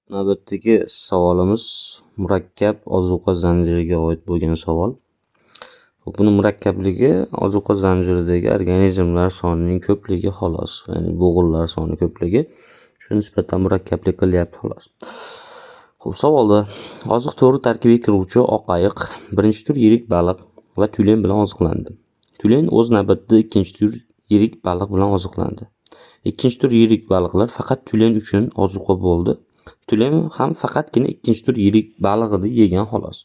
Navbatdagi savolimiz murakkab ozuqa zanjiriga oid bo'lgan savol. Buni murakkabligi ozuqa zanjiridagi organizmlar sonining ko'pligi xolos, ya'ni bo'g'inlar soni ko'pligi shu nisbatan murakkablik qilyapti xolos. Savolda oziq to'ri tarkibiga kiruvchi oq ayiq birinchi tur yirik baliq va tulen bilan oziqlandi. Tulen o'z navbatida ikkinchi tur yirik baliq bilan oziqlandi. Ikkinchi tur yirik baliqlar faqat tulen uchun ozuqa bo'ldi. Tulen ham faqatgina ikkinchi tur yirik balig'ini yegan xolos.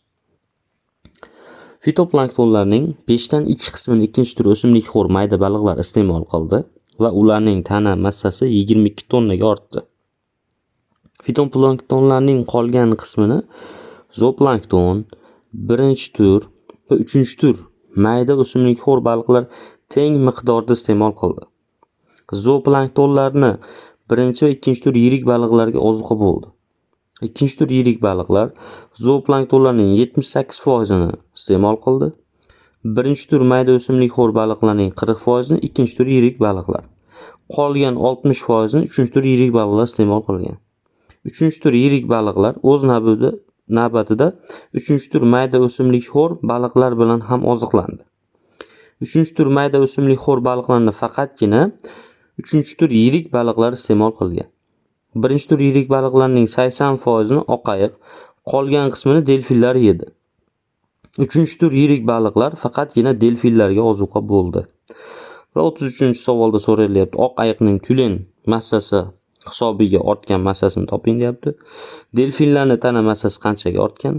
Fitoplanktonlarning 5 dan 2 qismini ikkinchi tur o'simlikxo'r mayda baliqlar iste'mol qildi va ularning tana massasi 22 tonnaga ortdi. Fitoplanktonlarning qolgan qismini zooplankton, birinchi tur va uchinchi tur mayda o'simlikxo'r baliqlar teng miqdorda iste'mol qildi. Zooplanktonlarni birinchi va ikkinchi tur yirik baliqlarga ozuqa bo'ldi. Ikkinchi tur yirik baliqlar zooplanktonlarning 78% ni iste'mol qildi. Birinchi tur mayda o'simlikxo'r baliqlarning 40% ni ikkinchi tur yirik baliqlar. Qolgan 60% ni uchinchi tur yirik baliqlar iste'mol qilgan. Uchinchi tur yirik baliqlar o'z navbatida uchinchi tur mayda o'simlikxo'r baliqlar bilan ham oziqlandi. Uchinchi tur mayda o'simlikxo'r baliqlarni faqatgina uchinchi tur yirik baliqlar iste'mol qilgan. Birinchi tur yirik baliqlarning 80% ni oq ayiq, qolgan qismini delfinlar yedi. Uchinchi tur yirik baliqlar faqatgina delfinlarga ozuqa bo'ldi. Va 33-savolda so'ralyapti, oq ayiqning tulen massasi hisobiga ortgan massasini toping deyapti. Delfinlarning tana massasi qanchaga ortgan?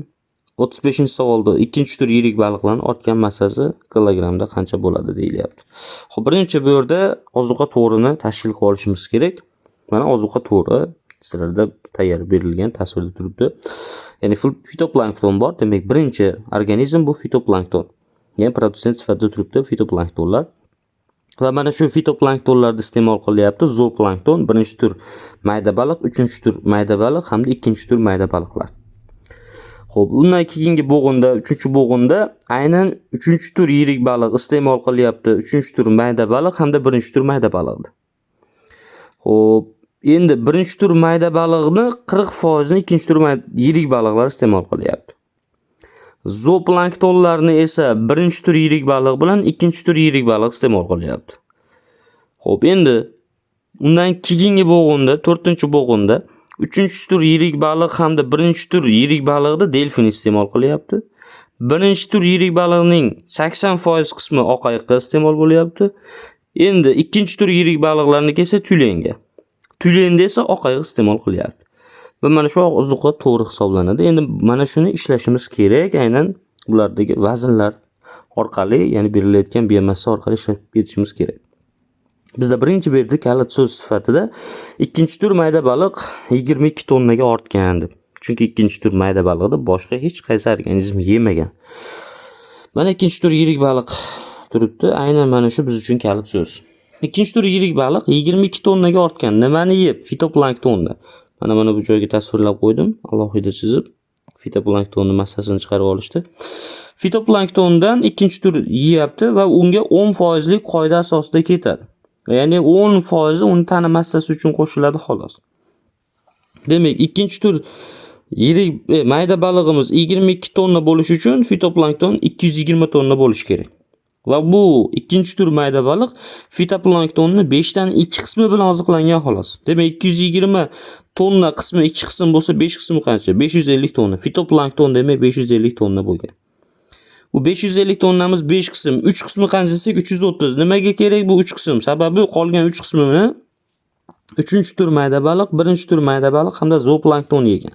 35-savolda ikkinchi tur yirik baliqlarning ortgan massasi kilogramda qancha bo'ladi deyilyapti. Xo'p, birinchi bu yerda ozuqa to'rini tashkil qilib olishimiz kerak. Mana ozuqa to'ri sizlarda tayyor berilgan tasvirda turibdi. Ya'ni fitoplankton bor, demak birinchi organizm bu fitoplankton. Ya'ni produsent sifatida turibdi fitoplanktonlar. Va mana shu fitoplanktonlarni iste'mol qilyapti zooplankton, birinchi tur mayda baliq, uchinchi tur mayda baliq hamda ikkinchi tur mayda baliqlar. Xo'p, undan keyingi bo'g'inda, uchinchi bo'g'inda aynan uchinchi tur yirik baliq iste'mol qilyapti, uchinchi tur mayda baliq hamda birinchi tur mayda baliqni. Xo'p, endi birinchi tur mayda baliqni 40% ni ikkinchi tur yirik baliqlar iste'mol qilyapti. Zooplanktonlarni esa birinchi tur yirik baliq bilan ikkinchi tur yirik baliq iste'mol qilyapti. Xo'p, endi undan keyingi bo'g'inda, 4-bo'g'inda uchinchi tur yirik baliq hamda birinchi tur yirik baliqni delfin iste'mol qilyapti. Birinchi tur yirik baliqning 80% qismi oq ayiqqa iste'mol bo'lyapti. Endi ikkinchi tur yirik baliqlarniki esa tulenga. Tulenda esa oq ayiq iste'mol qilyapti. Va mana shu ozuqa to'g'ri hisoblanadi. Endi mana shuni ishlashimiz kerak, aynan bulardagi vaznlar orqali, ya'ni berilayotgan biomassa orqali ishlab ketishimiz kerak. Bizda birinchi bu yerda kalit so'z sifatida ikkinchi tur mayda baliq 22 tonnaga ortgan deb. Chunki ikkinchi tur mayda baliqni boshqa hech qaysi organizm yemagan. Mana ikkinchi tur yirik baliq turibdi. Aynan mana shu biz uchun kalit so'z. Ikkinchi tur yirik baliq 22 tonnaga ortgan. Nimani yeb? Fitoplanktonni. Mana bu joyga tasvirlab qo'ydim, alohida chizib. Fitoplanktonni massasini chiqarib olishdi. Fitoplanktondan ikkinchi tur yeyapti va unga 10% lik qoida asosida ketadi. Ya'ni 10% uni tana massasi uchun qo'shiladi xolos. Demak, ikkinchi tur yirik mayda balig'imiz 22 tonna bo'lish uchun fitoplankton 220 tonna bo'lish kerak. Va bu ikkinchi tur mayda baliq fitoplانktonni 5 dan 2 qismi bilan oziqlangan xolos. Demak 220 tonna qismi 2 qism bo'lsa 5 qismi qancha? 550 tonna. Fitoplankton demak 550 tonna bo'lgan. Bu 550 tonnamiz 5 qism, 3 qismi qancha desak 330. Nimaga kerak bu 3 qism? Sababi qolgan 3 qismini uchinchi tur mayda baliq, birinchi tur mayda baliq hamda zooplankton yegan.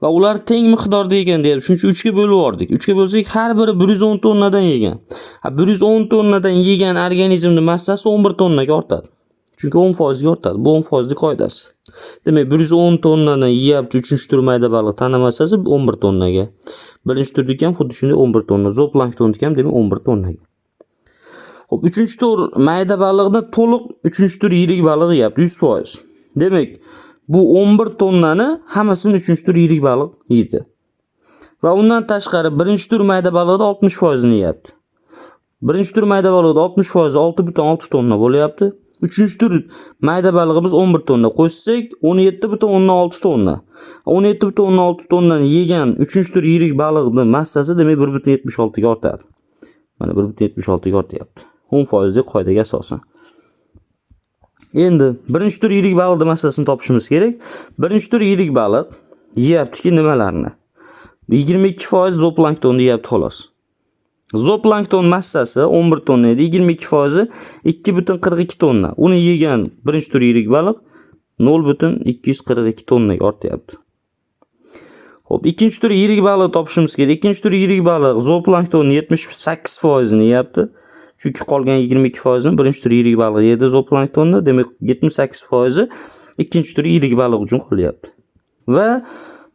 Va ular teng miqdorda yegan deyapti. Shuning uchun 3 ga bo'lib yubordik. 3 ga bo'lsak har biri 110 tonnadan yegan. 110 tonnadan yegan organizmning massasi 11 tonnaga ortadi. Chunki 10% ga ortadi. Bu 10% lik qoidasi. Demak 110 tonnadan yeyapti uchinchi tur mayda baliq, tana massasi 11 tonnaga. Birinchi turdagi ham xuddi shunday 11 tonna. Zooplanktonning ham demak 11 tonnaga. Xo'p, uchinchi tur mayda baliqni to'liq uchinchi tur yirik baliq yeyapti 100%. Demak bu 11 tonnani hammasini uchinchi tur yirik baliq yeydi. Va undan tashqari birinchi tur mayda baliqda 60% ni yeyapti. Birinchi tur mayda baliqda 60% 6,6 tonna bo'lyapti. 3-chi tur mayda balig'imiz 11 tonna qo'shsak 17,6 tonna. 17,6 tonnani yegan 3-chi tur yirik baliqning massasi demak 1,76 ga ortadi. Mana 1,76 ga ortyapti. 10% qoidaga asosan. Endi birinchi tur yirik baliqning massasini topishimiz kerak. Birinchi tur yirik baliq yeyaptiki nimalarni? 22% zooplankton yeyapti xolos. Zooplankton massasi 11 tonna edi, 22% 2,42 tonna. Uni yegan birinchi tur yirik baliq 0,242 tonnaga ortyapti. Xo'p, ikkinchi tur yirik baliq topishimiz kerak. Ikkinchi tur yirik baliq zooplankton 78% ni yeyapti. Chunki qolgan 22% ni birinchi tur yirik baliq yedi zooplanktonni, demak 78% ikkinchi tur yirik baliq uchun qolyapti. Va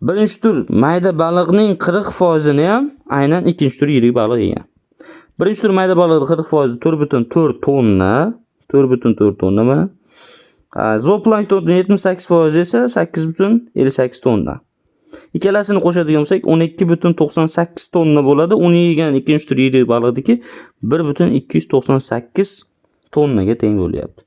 birinchi tur mayda baliqning 40% ni ham aynan ikkinchi tur yirik baliq yegan. Birinchi tur mayda baliqning 40% 4,4 tonna, 4,4 tonna mana. Zooplanktonning 78% esa 8,58 tonna. Ikkalasini qo'shadigan bo'lsak 12,98 tonna bo'ladi. Uni yegan ikkinchi tur yirik baliqniki 1,298 tonnaga teng bo'lyapti.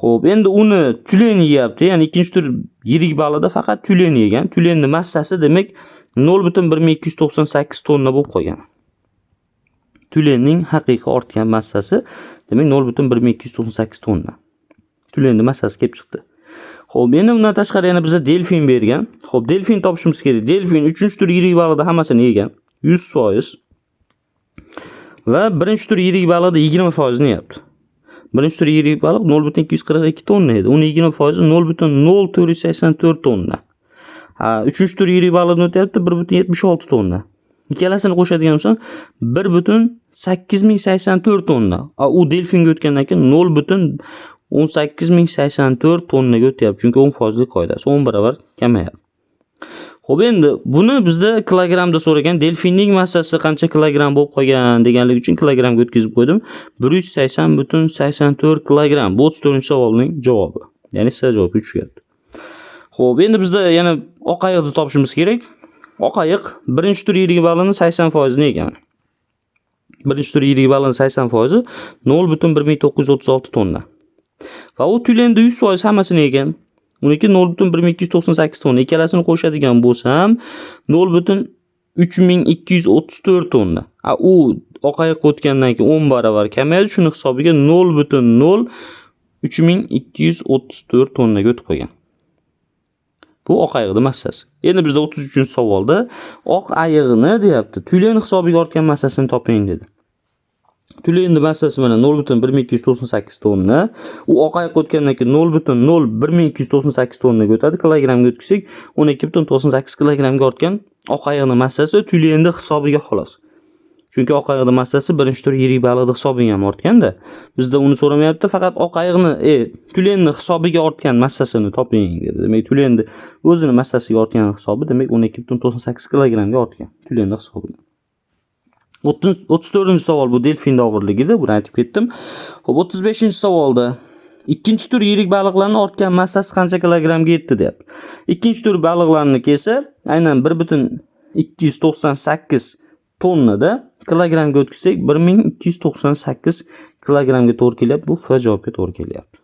Xo'p, endi uni tulen yeyapti. Ya'ni ikkinchi tur yirik baliqda faqat tulen yegan. Tulenning massasi demak 0,1298 tonna bo'lib qolgan. Tulenning haqiqiy ortgan massasi demak 0,1298 tonna. Tulenning massasi kelib chiqdi. Xo'p, endi undan tashqari yana bizga delfin bergan. Xo'p, delfin topishimiz kerak. Delfin 3-chi tur yirik baliqda hammasini yegan. 100%. Va birinchi tur yirik baliqda 20% ni yeyapti. Birinchi tur yirik baliq 0,242 tonna edi. Uni 20% 0,0484 tonna. 3-chi tur yirik baliqni o'tyapti 1,76 tonna. Ikkalasini qo'shadigan bo'lsam 1,8084 tonna. U delfinga o'tgandan keyin 0,18084 tonnaga o'tyapti. Chunki 10% qoidasi 10 barobar kamayadi. Xo'p, endi buni bizda kilogramda so'ragan. Delfinning massasi qancha kilogram bo'lib qolgan deganlik uchun kilogramga o'tkazib qo'ydim. 180,84 kilogram. Bu 34-savolning javobi. Ya'ni C javobi tushyapti. Xo'p, endi bizda yana oq ayiqni topishimiz kerak. Oq ayiq birinchi tur yirik baliqning 80% ni yegan. Birinchi tur yirik baliqning 80% 0,1936 tonna. Va u tulenda 100% hammasini yegan. Uniki 0,1298 tonna. Ikkalasini qo'shadigan bo'lsam 0,3234 tonna. U oq ayiqqa o'tgandan keyin 10 barobar kamayadi. Shuni hisobiga 0,3234 tonnaga o'tib qolgan. Bu oq ayiqning massasi. Endi bizda 33-savolda oq ayiqni deyapti. Tulen hisobiga ortgan massasini toping dedi. Tulenning massasi mana 0,1298 tonna. U oq ayiqqa o'tgandan keyin 0,01298 tonnaga o'tadi. Kilogramga o'tkazsak 12,98 kilogramga ortgan oq ayiqning massasi tulenning hisobiga xolos. Chunki oq ayiqning massasi birinchi tur yirik baliqning hisobiga ham ortganda, bizda uni so'ramayapti, faqat oq ayiqni tulenning hisobiga ortgan massasini toping dedi. Demak, tulenning o'zini massasiga ortgan hisobi demak 12,98 kilogramga ortgan tulenning hisobiga. 34-savol bu delfinning og'irligida, buni aytib ketdim. Xo'p, 35-savolda ikkinchi tur yirik baliqlarning ortgan massasi qancha kilogramga yetdi deyapti. Ikkinchi tur baliqlarniki esa aynan 1,298 tonnada kilogramga o'tkazsak 1298 kilogramga to'g'ri kelyapti. Bu F javobga to'g'ri kelyapti.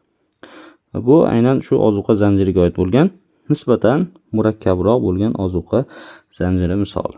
Bu aynan shu ozuqa zanjiriga oid bo'lgan, nisbatan murakkabroq bo'lgan ozuqa zanjiri misoli.